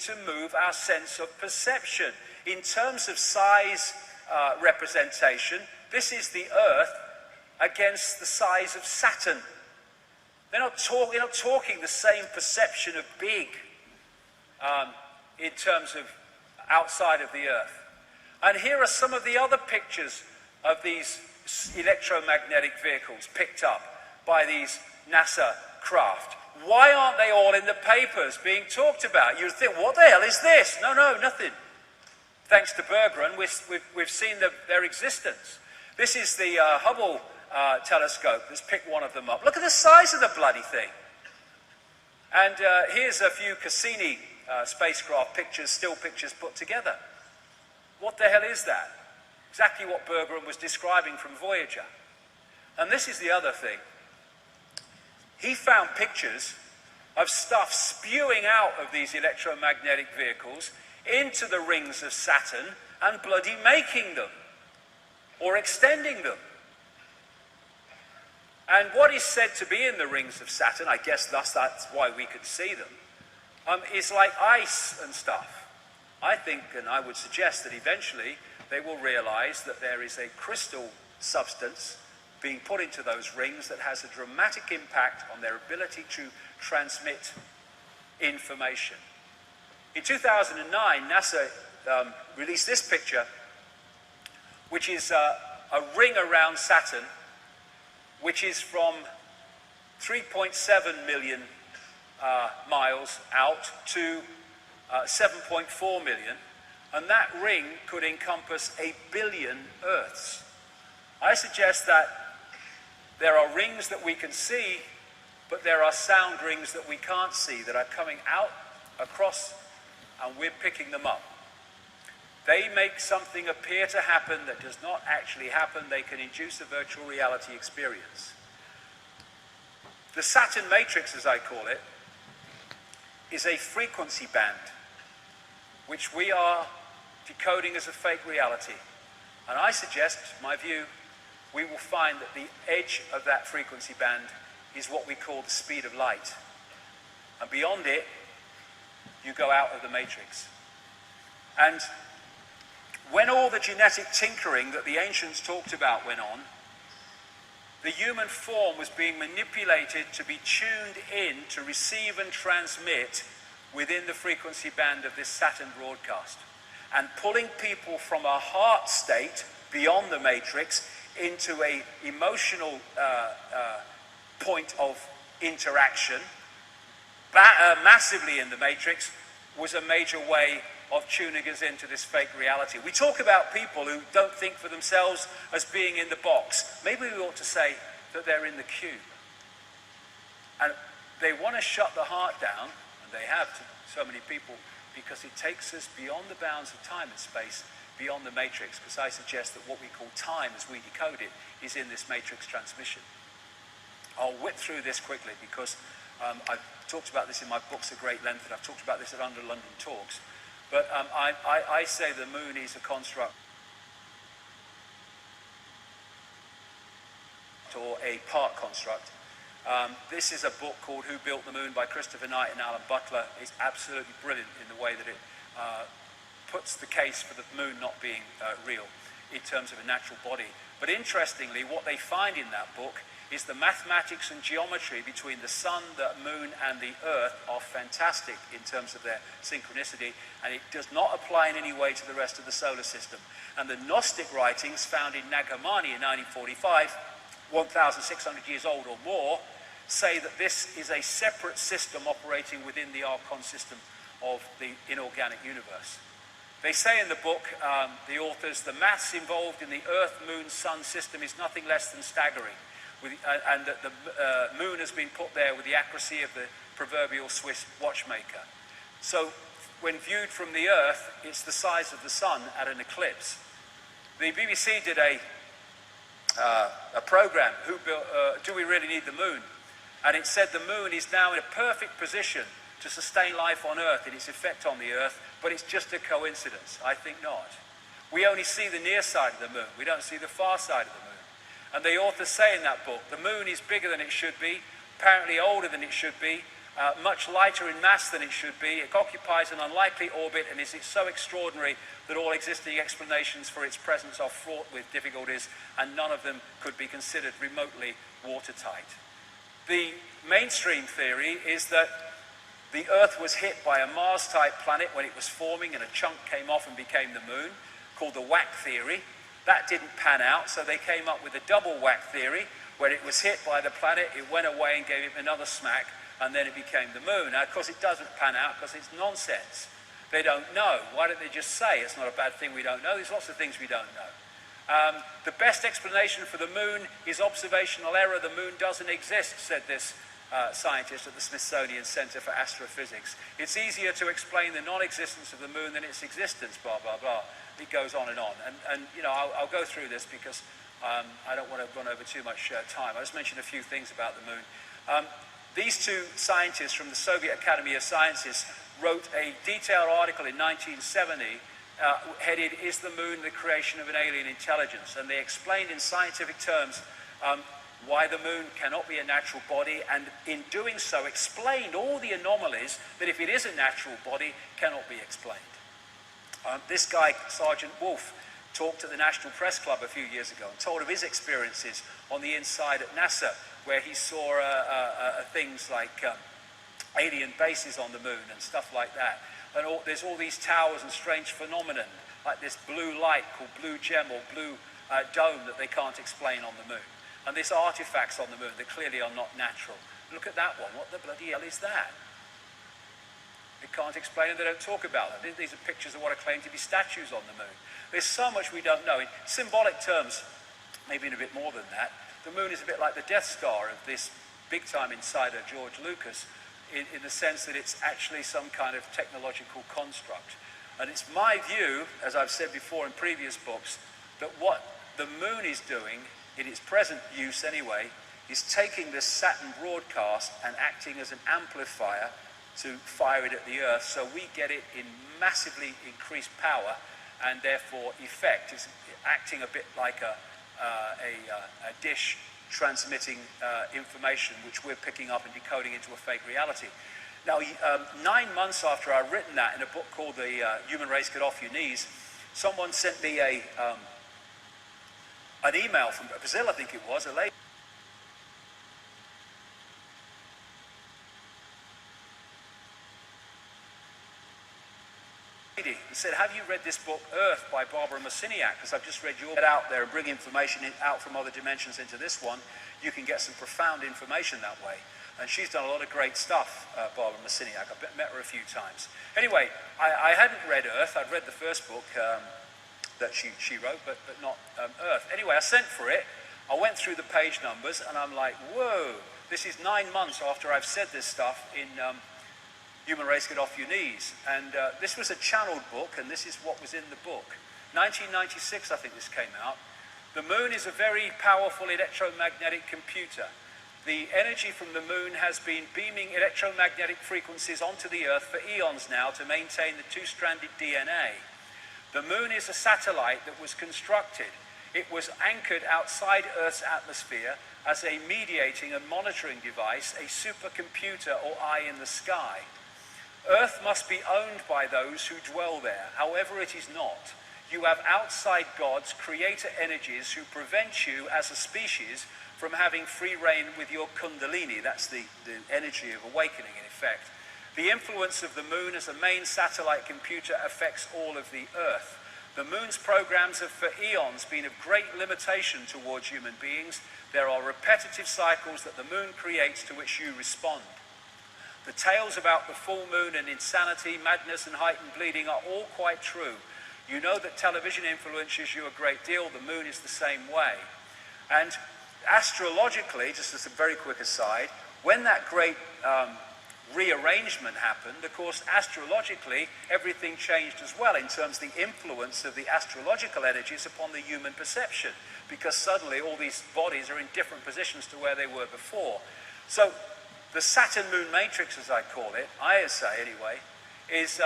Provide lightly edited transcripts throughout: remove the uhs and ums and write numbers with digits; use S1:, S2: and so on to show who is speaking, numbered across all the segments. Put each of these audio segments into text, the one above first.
S1: to move our sense of perception. In terms of size representation, this is the Earth against the size of Saturn. They're not talking the same perception of big in terms of outside of the Earth. And here are some of the other pictures of these electromagnetic vehicles picked up by these NASA craft. Why aren't they all in the papers being talked about? You'd think, what the hell is this? No, nothing. Thanks to Bergeron, we've seen their existence. This is the Hubble telescope that's picked one of them up. Look at the size of the bloody thing. And here's a few Cassini spacecraft pictures, still pictures put together. What the hell is that? Exactly what Bergeron was describing from Voyager. And this is the other thing. He found pictures of stuff spewing out of these electromagnetic vehicles into the rings of Saturn and bloody making them or extending them. And what is said to be in the rings of Saturn, I guess that's why we could see them, is like ice and stuff. I think, and I would suggest that eventually they will realize that there is a crystal substance being put into those rings that has a dramatic impact on their ability to transmit information. In 2009, NASA released this picture, which is a ring around Saturn, which is from 3.7 million miles out to 7.4 million, and that ring could encompass 1 billion Earths. I suggest that there are rings that we can see, but there are sound rings that we can't see that are coming out across, and we're picking them up. They make something appear to happen that does not actually happen. They can induce a virtual reality experience. The Saturn matrix, as I call it, is a frequency band which we are decoding as a fake reality. And I suggest, my view, we will find that the edge of that frequency band is what we call the speed of light. And beyond it, you go out of the matrix. And when all the genetic tinkering that the ancients talked about went on, the human form was being manipulated to be tuned in to receive and transmit within the frequency band of this Saturn broadcast, and pulling people from a heart state beyond the matrix into an emotional point of interaction, massively in the matrix, was a major way of tuning us into this fake reality. We talk about people who don't think for themselves as being in the box. Maybe we ought to say that they're in the queue. And they want to shut the heart down, and they have to so many people, because it takes us beyond the bounds of time and space, beyond the matrix, because I suggest that what we call time as we decode it is in this matrix transmission. I'll whip through this quickly because I've talked about this in my books at great length, and I've talked about this at Under London Talks. But I say the moon is a construct or a part construct. This is a book called Who Built the Moon by Christopher Knight and Alan Butler. It's absolutely brilliant in the way that it puts the case for the moon not being real in terms of a natural body. But interestingly, what they find in that book is the mathematics and geometry between the sun, the moon, and the earth are fantastic in terms of their synchronicity, and it does not apply in any way to the rest of the solar system. And the Gnostic writings found in Nag Hammadi in 1945, 1,600 years old or more, say that this is a separate system operating within the Archon system of the inorganic universe. They say in the book, the authors, the maths involved in the Earth, Moon, Sun system is nothing less than staggering, and that the moon has been put there with the accuracy of the proverbial Swiss watchmaker. So when viewed from the Earth, it's the size of the sun at an eclipse. The BBC did a program, Do We Really Need the Moon? And it said the moon is now in a perfect position to sustain life on Earth and its effect on the Earth, but it's just a coincidence. I think not. We only see the near side of the moon. We don't see the far side of the moon. And the authors say in that book, the moon is bigger than it should be, apparently older than it should be, much lighter in mass than it should be. It occupies an unlikely orbit and is so extraordinary that all existing explanations for its presence are fraught with difficulties, and none of them could be considered remotely watertight. The mainstream theory is that the Earth was hit by a Mars-type planet when it was forming, and a chunk came off and became the moon, called the whack theory. That didn't pan out, so they came up with a double whack theory. When it was hit by the planet, it went away and gave it another smack, and then it became the moon. Now, of course, it doesn't pan out because it's nonsense. They don't know. Why don't they just say it's not a bad thing we don't know? There's lots of things we don't know. The best explanation for the moon is observational error. The moon doesn't exist, said this scientist at the Smithsonian Center for Astrophysics. It's easier to explain the non-existence of the moon than its existence, blah, blah, blah. It goes on and on. And you know, I'll go through this because I don't want to run over too much time. I'll just mention a few things about the moon. These two scientists from the Soviet Academy of Sciences wrote a detailed article in 1970 headed, "Is the Moon the Creation of an Alien Intelligence?" And they explained in scientific terms why the moon cannot be a natural body, and in doing so explained all the anomalies that, if it is a natural body, cannot be explained. This guy, Sergeant Wolf, talked at the National Press Club a few years ago and told of his experiences on the inside at NASA, where he saw things like alien bases on the moon and stuff like that. And there's all these towers and strange phenomenon, like this blue light called blue gem or blue dome that they can't explain on the moon. And these artifacts on the moon that clearly are not natural. Look at that one. What the bloody hell is that? They can't explain it, they don't talk about them. These are pictures of what are claimed to be statues on the moon. There's so much we don't know. In symbolic terms, maybe in a bit more than that, the moon is a bit like the Death Star of this big-time insider, George Lucas, in the sense that it's actually some kind of technological construct. And it's my view, as I've said before in previous books, that what the moon is doing, in its present use anyway, is taking this Saturn broadcast and acting as an amplifier to fire it at the Earth, so we get it in massively increased power and therefore effect. It's acting a bit like a dish transmitting information which we're picking up and decoding into a fake reality. Now, 9 months after I'd written that in a book called The Human Race Get Off Your Knees, someone sent me an email from Brazil, I think it was, a lady. And said, "Have you read this book, Earth, by Barbara Marciniak? Because I've just read your get out there and bring information out from other dimensions into this one. You can get some profound information that way." And she's done a lot of great stuff, Barbara Marciniak. I've met her a few times. Anyway, I hadn't read Earth. I'd read the first book that she wrote, but not Earth. Anyway, I sent for it. I went through the page numbers, and I'm like, whoa, this is 9 months after I've said this stuff in Human Race Get Off Your Knees. And this was a channeled book, and this is what was in the book. 1996, I think this came out. The moon is a very powerful electromagnetic computer. The energy from the moon has been beaming electromagnetic frequencies onto the Earth for eons now to maintain the two-stranded DNA. The moon is a satellite that was constructed. It was anchored outside Earth's atmosphere as a mediating and monitoring device, a supercomputer or eye in the sky. Earth must be owned by those who dwell there. However, it is not. You have outside gods, creator energies, who prevent you as a species from having free reign with your kundalini. That's the energy of awakening, in effect. The influence of the moon as a main satellite computer affects all of the Earth. The moon's programs have for eons been of great limitation towards human beings. There are repetitive cycles that the moon creates to which you respond. The tales about the full moon and insanity, madness and heightened bleeding are all quite true. You know that television influences you a great deal. The moon is the same way. And astrologically, just as a very quick aside, when that great rearrangement happened, of course, astrologically, everything changed as well in terms of the influence of the astrological energies upon the human perception, because suddenly all these bodies are in different positions to where they were before. So the Saturn-Moon matrix, as I call it, ISA anyway, is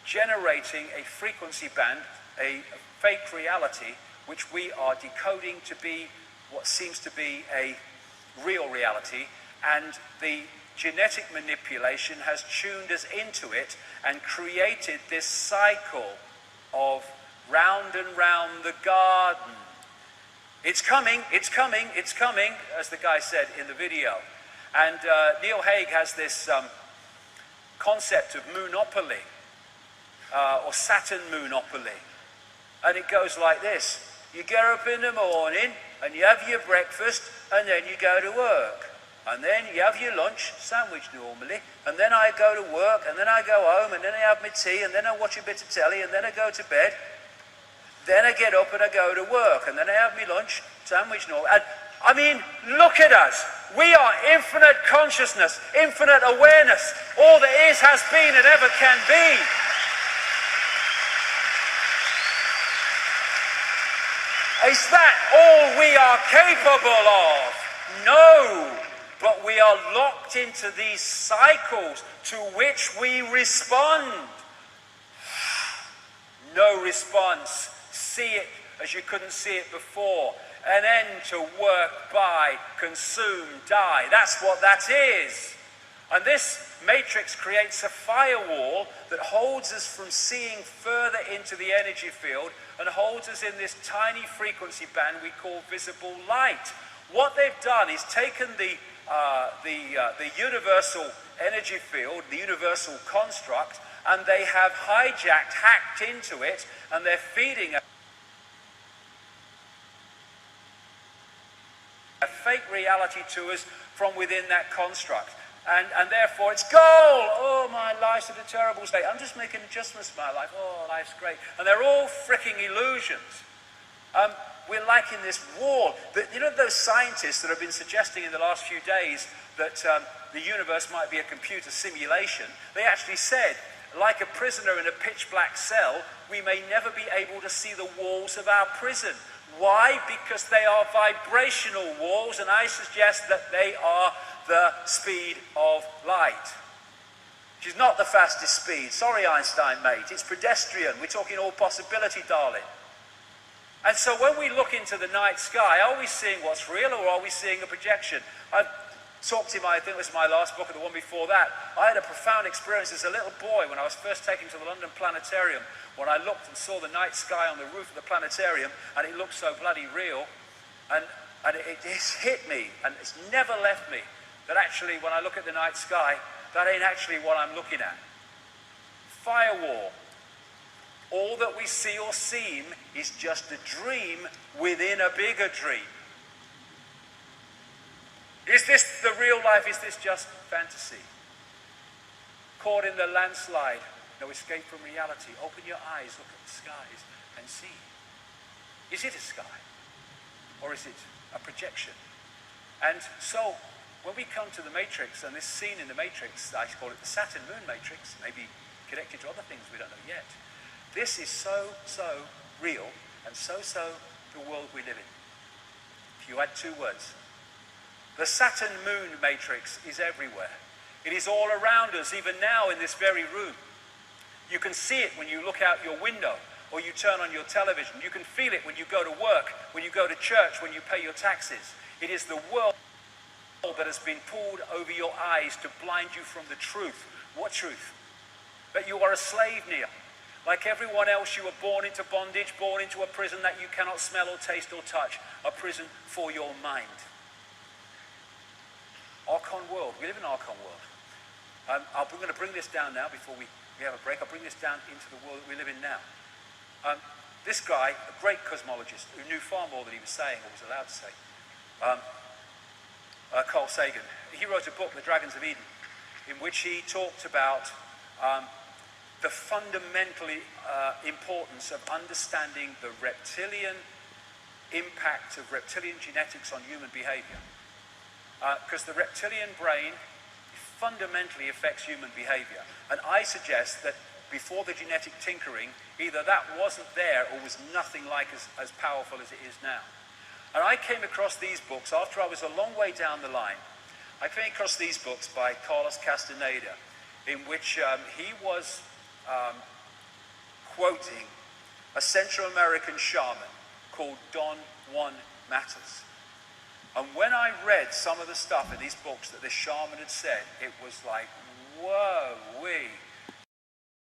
S1: generating a frequency band, a fake reality, which we are decoding to be what seems to be a real reality, and the genetic manipulation has tuned us into it and created this cycle of round and round the garden. It's coming, it's coming, it's coming, as the guy said in the video. And Neil Haig has this concept of moonopoly, or Saturn moonopoly. And it goes like this. You get up in the morning and you have your breakfast and then you go to work. And then you have your lunch, sandwich normally, and then I go to work, and then I go home, and then I have my tea, and then I watch a bit of telly, and then I go to bed. Then I get up and I go to work, and then I have my lunch, sandwich normal. And I mean, look at us. We are infinite consciousness, infinite awareness. All that is, has been, and ever can be. Is that all we are capable of? No. But we are locked into these cycles to which we respond. No response. See it as you couldn't see it before. An end to work, buy, consume, die. That's what that is. And this matrix creates a firewall that holds us from seeing further into the energy field and holds us in this tiny frequency band we call visible light. What they've done is taken the universal energy field, the universal construct, and they have hijacked, hacked into it, and they're feeding a fake reality to us from within that construct. And therefore it's gold. Oh, my life's in a terrible state. I'm just making adjustments to my life. Oh, life's great. And they're all freaking illusions. We're like in this wall. You know those scientists that have been suggesting in the last few days that the universe might be a computer simulation? They actually said, like a prisoner in a pitch black cell, we may never be able to see the walls of our prison. Why? Because they are vibrational walls, and I suggest that they are the speed of light. Which is not the fastest speed. Sorry, Einstein, mate. It's pedestrian. We're talking all possibility, darling. And so when we look into the night sky, are we seeing what's real, or are we seeing a projection? I've talked in I think it was my last book, or the one before that. I had a profound experience as a little boy when I was first taken to the London Planetarium, when I looked and saw the night sky on the roof of the planetarium, and it looked so bloody real. And it hit me, and it's never left me, that actually when I look at the night sky, that ain't actually what I'm looking at. Firewall. All that we see or seem is just a dream within a bigger dream. Is this the real life? Is this just fantasy? Caught in the landslide, no escape from reality. Open your eyes, look at the skies and see. Is it a sky? Or is it a projection? And so, when we come to the Matrix, and this scene in the Matrix, I call it the Saturn moon matrix, maybe connected to other things we don't know yet. This is so real, and so the world we live in. If you add two words. The Saturn moon matrix is everywhere. It is all around us, even now in this very room. You can see it when you look out your window, or you turn on your television. You can feel it when you go to work, when you go to church, when you pay your taxes. It is the world that has been pulled over your eyes to blind you from the truth. What truth? That you are a slave, Neil. Like everyone else, you were born into bondage, born into a prison that you cannot smell or taste or touch. A prison for your mind. Archon world. We live in an Archon world. I'm going to bring this down now before we have a break. I'll bring this down into the world that we live in now. This guy, a great cosmologist, who knew far more than he was saying or was allowed to say, Carl Sagan, he wrote a book, The Dragons of Eden, in which he talked about the fundamental importance of understanding the reptilian impact of reptilian genetics on human behavior. Because the reptilian brain fundamentally affects human behavior. And I suggest that before the genetic tinkering, either that wasn't there or was nothing like as powerful as it is now. And I came across these books after I was a long way down the line. I came across these books by Carlos Castaneda, in which he was quoting a Central American shaman called Don Juan Matus. And when I read some of the stuff in these books that this shaman had said, it was like, whoa-wee.